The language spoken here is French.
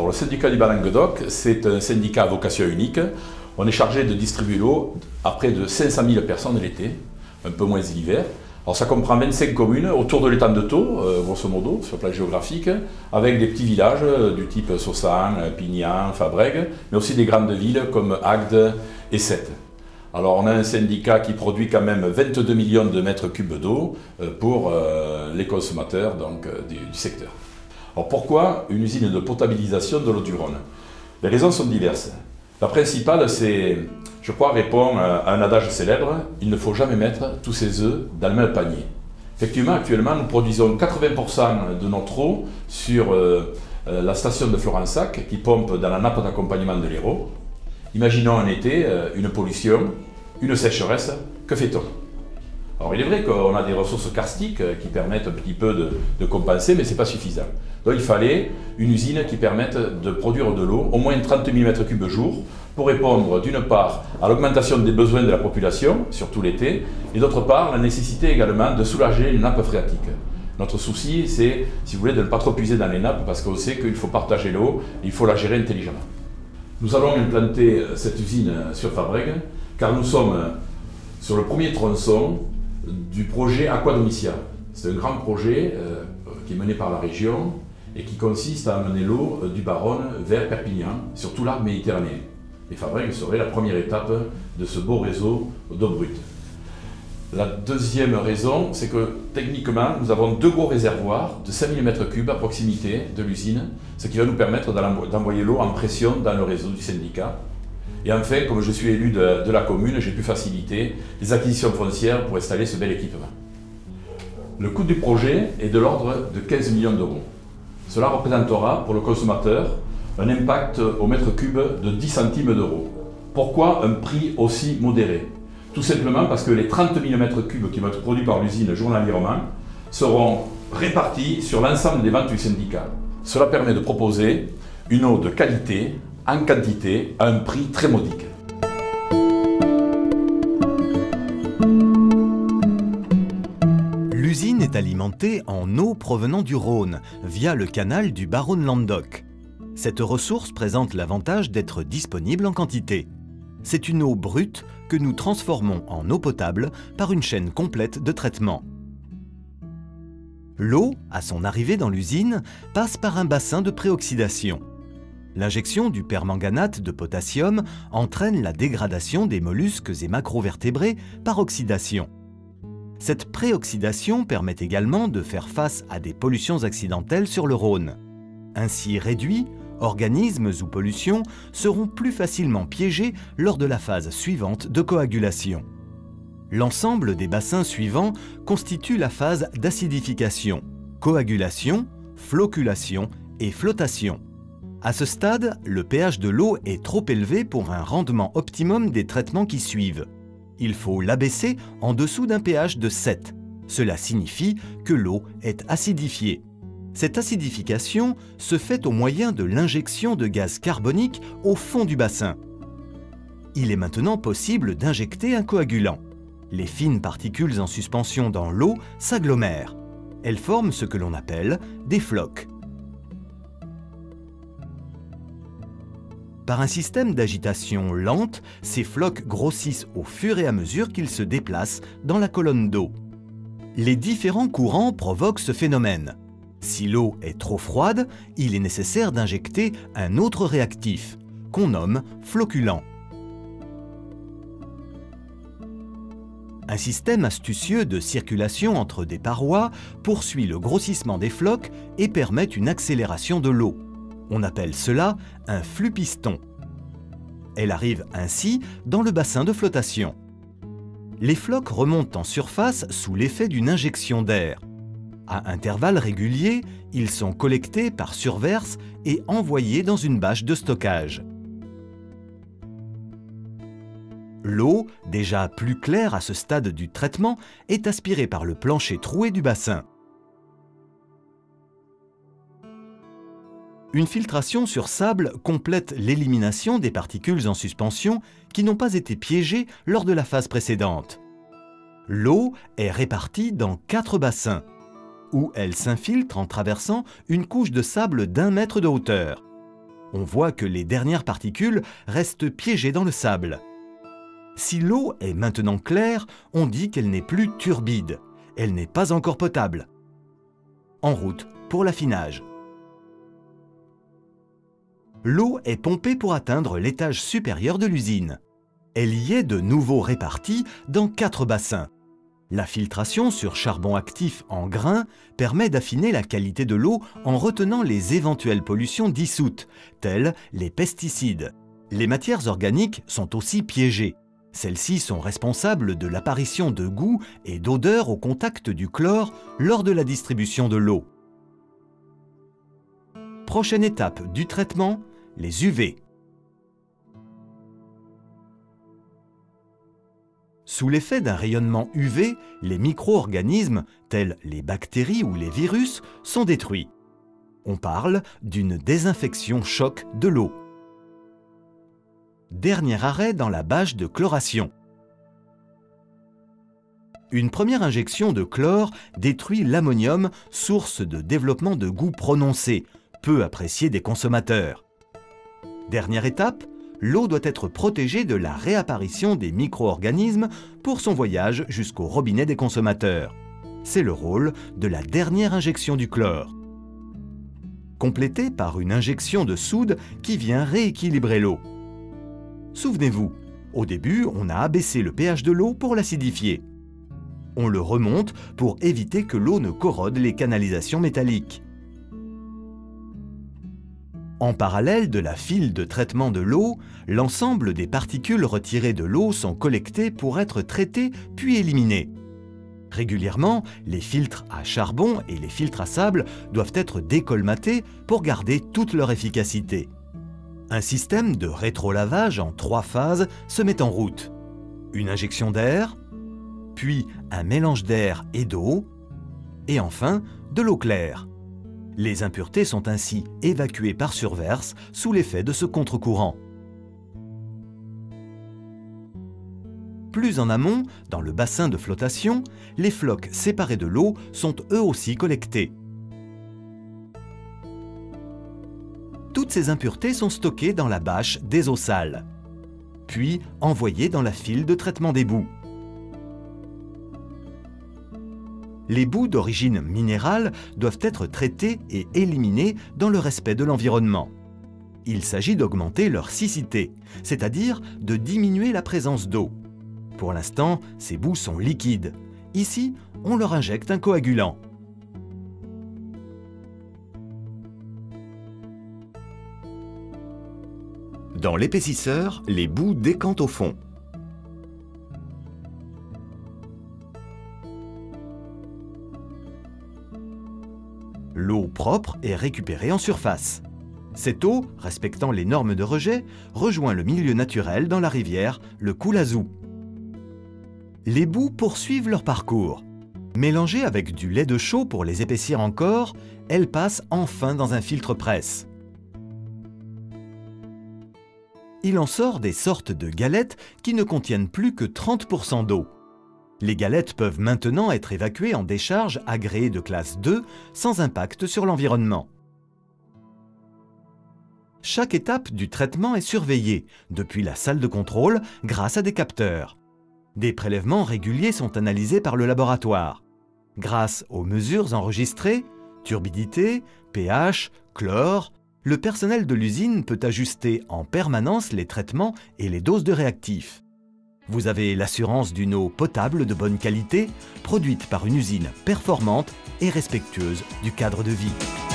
Alors, le syndicat du Bas-Languedoc, c'est un syndicat à vocation unique. On est chargé de distribuer l'eau à près de 500 000 personnes l'été, un peu moins l'hiver. Alors ça comprend 25 communes autour de l'étang de Thau, grosso modo, sur le plan géographique, avec des petits villages du type Saussan, Pignan, Fabrègues, mais aussi des grandes villes comme Agde et Sète. Alors on a un syndicat qui produit quand même 22 millions de mètres cubes d'eau pour les consommateurs donc, du secteur. Alors pourquoi une usine de potabilisation de l'eau du Rhône? Les raisons sont diverses. La principale, c'est, je crois, répond à un adage célèbre, il ne faut jamais mettre tous ses œufs dans le même panier. Effectivement, actuellement, nous produisons 80% de notre eau sur la station de Florensac qui pompe dans la nappe d'accompagnement de l'Hérault. Imaginons en été une pollution, une sécheresse, que fait-on? Alors il est vrai qu'on a des ressources karstiques qui permettent un petit peu de compenser, mais ce n'est pas suffisant. Donc il fallait une usine qui permette de produire de l'eau, au moins 30 000 m3 jour, pour répondre d'une part à l'augmentation des besoins de la population, surtout l'été, et d'autre part la nécessité également de soulager une nappe phréatique. Notre souci, c'est, si vous voulez, de ne pas trop puiser dans les nappes, parce qu'on sait qu'il faut partager l'eau, et il faut la gérer intelligemment. Nous allons implanter cette usine sur Fabrègues, car nous sommes sur le premier tronçon du projet Aqua Domitia. C'est un grand projet qui est mené par la région et qui consiste à amener l'eau du Bas-Rhône vers Perpignan, sur tout l'arc méditerranéen. Et Fabrègues serait la première étape de ce beau réseau d'eau brute. La deuxième raison, c'est que techniquement, nous avons deux gros réservoirs de 5000 m3 à proximité de l'usine, ce qui va nous permettre d'envoyer l'eau en pression dans le réseau du syndicat. Et enfin, comme je suis élu de la commune, j'ai pu faciliter les acquisitions foncières pour installer ce bel équipement. Le coût du projet est de l'ordre de 15 millions d'euros. Cela représentera pour le consommateur un impact au mètre cube de 10 centimes d'euros. Pourquoi un prix aussi modéré? Tout simplement parce que les 30 000 m3 qui vont être produits par l'usine journalièrement seront répartis sur l'ensemble des ventes du syndicat. Cela permet de proposer une eau de qualité, en quantité, à un prix très modique. L'usine est alimentée en eau provenant du Rhône, via le canal du Bas-Rhône-Languedoc. Cette ressource présente l'avantage d'être disponible en quantité. C'est une eau brute que nous transformons en eau potable par une chaîne complète de traitement. L'eau, à son arrivée dans l'usine, passe par un bassin de préoxydation. L'injection du permanganate de potassium entraîne la dégradation des mollusques et macrovertébrés par oxydation. Cette préoxydation permet également de faire face à des pollutions accidentelles sur le Rhône. Ainsi réduits, organismes ou pollutions seront plus facilement piégés lors de la phase suivante de coagulation. L'ensemble des bassins suivants constitue la phase d'acidification, coagulation, flocculation et flottation. À ce stade, le pH de l'eau est trop élevé pour un rendement optimum des traitements qui suivent. Il faut l'abaisser en dessous d'un pH de 7. Cela signifie que l'eau est acidifiée. Cette acidification se fait au moyen de l'injection de gaz carbonique au fond du bassin. Il est maintenant possible d'injecter un coagulant. Les fines particules en suspension dans l'eau s'agglomèrent. Elles forment ce que l'on appelle des flocs. Par un système d'agitation lente, ces flocs grossissent au fur et à mesure qu'ils se déplacent dans la colonne d'eau. Les différents courants provoquent ce phénomène. Si l'eau est trop froide, il est nécessaire d'injecter un autre réactif, qu'on nomme flocculant. Un système astucieux de circulation entre des parois poursuit le grossissement des flocs et permet une accélération de l'eau. On appelle cela un flux piston. Elle arrive ainsi dans le bassin de flottation. Les flocs remontent en surface sous l'effet d'une injection d'air. À intervalles réguliers, ils sont collectés par surverse et envoyés dans une bâche de stockage. L'eau, déjà plus claire à ce stade du traitement, est aspirée par le plancher troué du bassin. Une filtration sur sable complète l'élimination des particules en suspension qui n'ont pas été piégées lors de la phase précédente. L'eau est répartie dans 4 bassins, où elle s'infiltre en traversant une couche de sable d'1 mètre de hauteur. On voit que les dernières particules restent piégées dans le sable. Si l'eau est maintenant claire, on dit qu'elle n'est plus turbide. Elle n'est pas encore potable. En route pour l'affinage. L'eau est pompée pour atteindre l'étage supérieur de l'usine. Elle y est de nouveau répartie dans 4 bassins. La filtration sur charbon actif en grains permet d'affiner la qualité de l'eau en retenant les éventuelles pollutions dissoutes, telles les pesticides. Les matières organiques sont aussi piégées. Celles-ci sont responsables de l'apparition de goût et d'odeur au contact du chlore lors de la distribution de l'eau. Prochaine étape du traitement, les UV. Sous l'effet d'un rayonnement UV, les micro-organismes, tels les bactéries ou les virus, sont détruits. On parle d'une désinfection choc de l'eau. Dernier arrêt dans la bâche de chloration. Une première injection de chlore détruit l'ammonium, source de développement de goût prononcé, peu apprécié des consommateurs. Dernière étape, l'eau doit être protégée de la réapparition des micro-organismes pour son voyage jusqu'au robinet des consommateurs. C'est le rôle de la dernière injection du chlore. Complétée par une injection de soude qui vient rééquilibrer l'eau. Souvenez-vous, au début, on a abaissé le pH de l'eau pour l'acidifier. On le remonte pour éviter que l'eau ne corrode les canalisations métalliques. En parallèle de la file de traitement de l'eau, l'ensemble des particules retirées de l'eau sont collectées pour être traitées puis éliminées. Régulièrement, les filtres à charbon et les filtres à sable doivent être décolmatés pour garder toute leur efficacité. Un système de rétrolavage en 3 phases se met en route. Une injection d'air, puis un mélange d'air et d'eau, et enfin de l'eau claire. Les impuretés sont ainsi évacuées par surverse sous l'effet de ce contre-courant. Plus en amont, dans le bassin de flottation, les flocs séparés de l'eau sont eux aussi collectés. Toutes ces impuretés sont stockées dans la bâche des eaux sales, puis envoyées dans la file de traitement des boues. Les boues d'origine minérale doivent être traitées et éliminées dans le respect de l'environnement. Il s'agit d'augmenter leur siccité, c'est-à-dire de diminuer la présence d'eau. Pour l'instant, ces boues sont liquides. Ici, on leur injecte un coagulant. Dans l'épaississeur, les boues décantent au fond. L'eau propre est récupérée en surface. Cette eau, respectant les normes de rejet, rejoint le milieu naturel dans la rivière, le Koulazou. Les boues poursuivent leur parcours. Mélangées avec du lait de chaux pour les épaissir encore, elles passent enfin dans un filtre-presse. Il en sort des sortes de galettes qui ne contiennent plus que 30% d'eau. Les galettes peuvent maintenant être évacuées en décharge agréée de classe 2 sans impact sur l'environnement. Chaque étape du traitement est surveillée depuis la salle de contrôle grâce à des capteurs. Des prélèvements réguliers sont analysés par le laboratoire. Grâce aux mesures enregistrées, turbidité, pH, chlore, le personnel de l'usine peut ajuster en permanence les traitements et les doses de réactifs. Vous avez l'assurance d'une eau potable de bonne qualité, produite par une usine performante et respectueuse du cadre de vie.